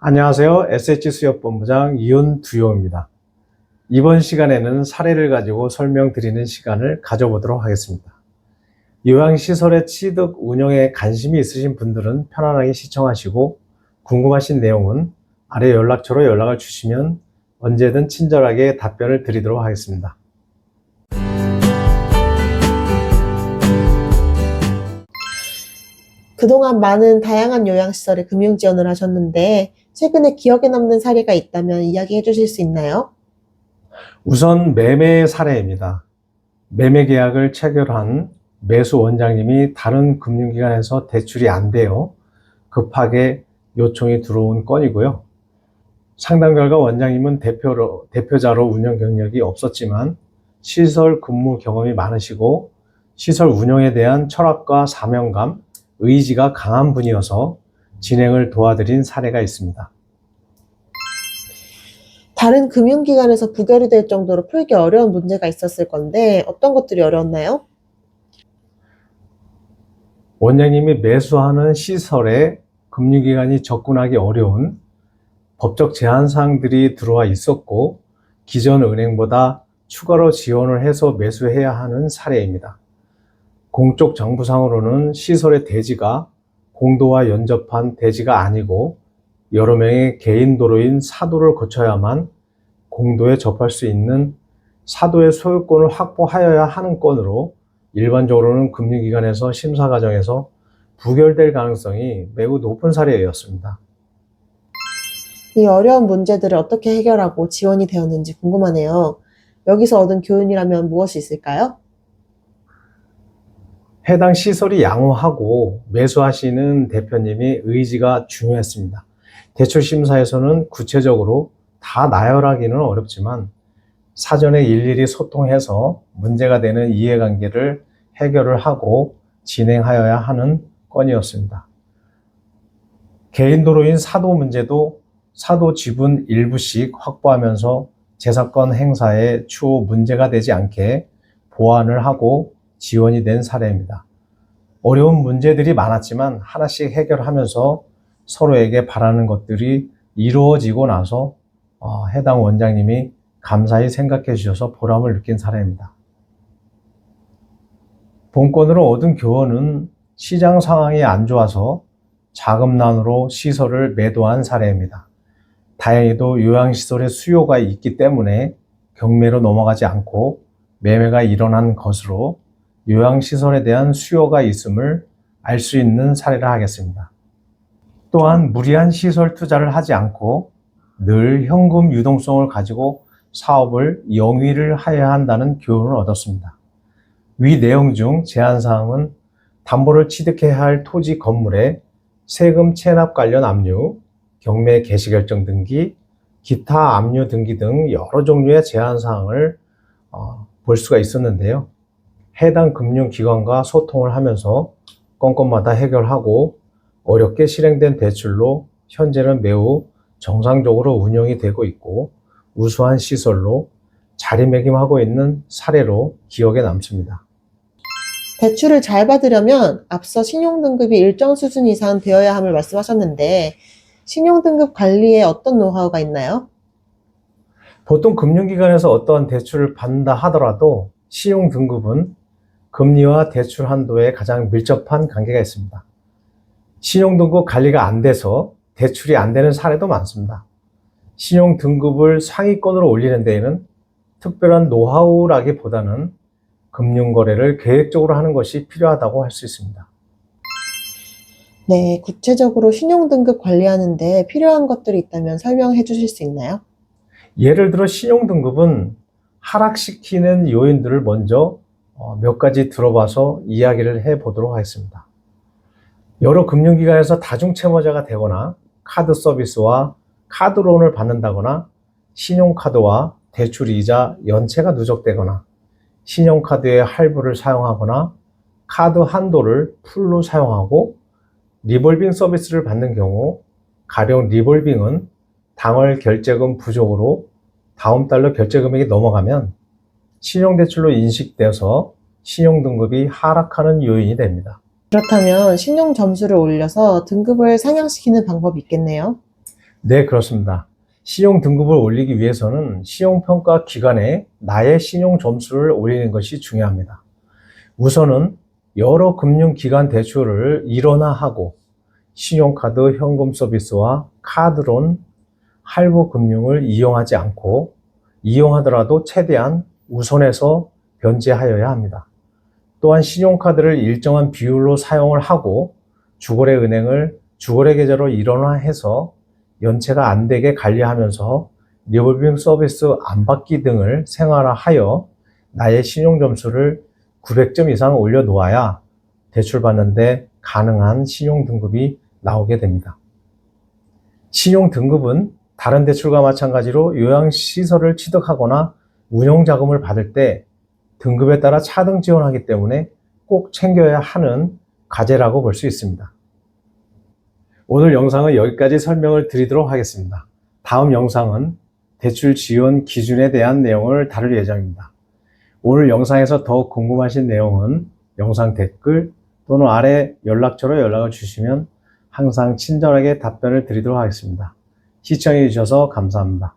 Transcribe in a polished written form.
안녕하세요. SH수협본부장 이윤두요입니다. 이번 시간에는 사례를 가지고 설명드리는 시간을 가져보도록 하겠습니다. 요양시설의 취득 운영에 관심이 있으신 분들은 편안하게 시청하시고 궁금하신 내용은 아래 연락처로 연락을 주시면 언제든 친절하게 답변을 드리도록 하겠습니다. 그동안 많은 다양한 요양시설에 금융 지원을 하셨는데 최근에 기억에 남는 사례가 있다면 이야기해 주실 수 있나요? 우선 매매 사례입니다. 매매 계약을 체결한 매수 원장님이 다른 금융기관에서 대출이 안 돼요. 급하게 요청이 들어온 건이고요. 상담 결과 원장님은 대표자로 운영 경력이 없었지만 시설 근무 경험이 많으시고 시설 운영에 대한 철학과 사명감, 의지가 강한 분이어서 진행을 도와드린 사례가 있습니다. 다른 금융기관에서 부결이 될 정도로 풀기 어려운 문제가 있었을 건데 어떤 것들이 어려웠나요? 원장님이 매수하는 시설에 금융기관이 접근하기 어려운 법적 제한 사항들이 들어와 있었고 기존 은행보다 추가로 지원을 해서 매수해야 하는 사례입니다. 공적 정보상으로는 시설의 대지가 공도와 연접한 대지가 아니고 여러 명의 개인 도로인 사도를 거쳐야만 공도에 접할 수 있는 사도의 소유권을 확보하여야 하는 건으로 일반적으로는 금융기관에서 심사 과정에서 부결될 가능성이 매우 높은 사례였습니다. 이 어려운 문제들을 어떻게 해결하고 지원이 되었는지 궁금하네요. 여기서 얻은 교훈이라면 무엇이 있을까요? 해당 시설이 양호하고 매수하시는 대표님의 의지가 중요했습니다. 대출 심사에서는 구체적으로 다 나열하기는 어렵지만 사전에 일일이 소통해서 문제가 되는 이해관계를 해결을 하고 진행하여야 하는 건이었습니다. 개인 도로인 사도 문제도 사도 지분 일부씩 확보하면서 재산권 행사에 추후 문제가 되지 않게 보완을 하고 지원이 된 사례입니다. 어려운 문제들이 많았지만 하나씩 해결하면서 서로에게 바라는 것들이 이루어지고 나서 해당 원장님이 감사히 생각해 주셔서 보람을 느낀 사례입니다. 본건으로 얻은 교훈은 시장 상황이 안 좋아서 자금난으로 시설을 매도한 사례입니다. 다행히도 요양시설의 수요가 있기 때문에 경매로 넘어가지 않고 매매가 일어난 것으로 요양시설에 대한 수요가 있음을 알 수 있는 사례라 하겠습니다. 또한 무리한 시설 투자를 하지 않고 늘 현금 유동성을 가지고 사업을 영위를 하여야 한다는 교훈을 얻었습니다. 위 내용 중 제한사항은 담보를 취득해야 할 토지 건물에 세금 체납 관련 압류, 경매 개시 결정 등기, 기타 압류 등기 등 여러 종류의 제한사항을 볼 수가 있었는데요. 해당 금융기관과 소통을 하면서 건건마다 해결하고 어렵게 실행된 대출로 현재는 매우 정상적으로 운영이 되고 있고 우수한 시설로 자리매김하고 있는 사례로 기억에 남습니다. 대출을 잘 받으려면 앞서 신용등급이 일정 수준 이상 되어야 함을 말씀하셨는데 신용등급 관리에 어떤 노하우가 있나요? 보통 금융기관에서 어떠한 대출을 받는다 하더라도 신용등급은 금리와 대출 한도에 가장 밀접한 관계가 있습니다. 신용등급 관리가 안 돼서 대출이 안 되는 사례도 많습니다. 신용등급을 상위권으로 올리는 데에는 특별한 노하우라기보다는 금융거래를 계획적으로 하는 것이 필요하다고 할 수 있습니다. 네, 구체적으로 신용등급 관리하는데 필요한 것들이 있다면 설명해 주실 수 있나요? 예를 들어 신용등급은 하락시키는 요인들을 먼저 몇 가지 들어봐서 이야기를 해보도록 하겠습니다. 여러 금융기관에서 다중채무자가 되거나 카드 서비스와 카드론을 받는다거나 신용카드와 대출이자 연체가 누적되거나 신용카드의 할부를 사용하거나 카드 한도를 풀로 사용하고 리볼빙 서비스를 받는 경우 가령 리볼빙은 당월 결제금 부족으로 다음 달로 결제금액이 넘어가면 신용대출로 인식돼서 신용등급이 하락하는 요인이 됩니다. 그렇다면 신용 점수를 올려서 등급을 상향시키는 방법이 있겠네요. 네, 그렇습니다. 신용 등급을 올리기 위해서는 신용평가 기간에 나의 신용 점수를 올리는 것이 중요합니다. 우선은 여러 금융기관 대출을 일원화하고 신용카드 현금 서비스와 카드론 할부 금융을 이용하지 않고 이용하더라도 최대한 우선해서 변제하여야 합니다. 또한 신용카드를 일정한 비율로 사용을 하고 주거래 은행을 주거래 계좌로 일원화해서 연체가 안 되게 관리하면서 리볼빙 서비스 안 받기 등을 생활화하여 나의 신용 점수를 900점 이상 올려놓아야 대출 받는데 가능한 신용 등급이 나오게 됩니다. 신용 등급은 다른 대출과 마찬가지로 요양시설을 취득하거나 운영자금을 받을 때 등급에 따라 차등 지원하기 때문에 꼭 챙겨야 하는 과제라고 볼 수 있습니다. 오늘 영상은 여기까지 설명을 드리도록 하겠습니다. 다음 영상은 대출 지원 기준에 대한 내용을 다룰 예정입니다. 오늘 영상에서 더 궁금하신 내용은 영상 댓글 또는 아래 연락처로 연락을 주시면 항상 친절하게 답변을 드리도록 하겠습니다. 시청해 주셔서 감사합니다.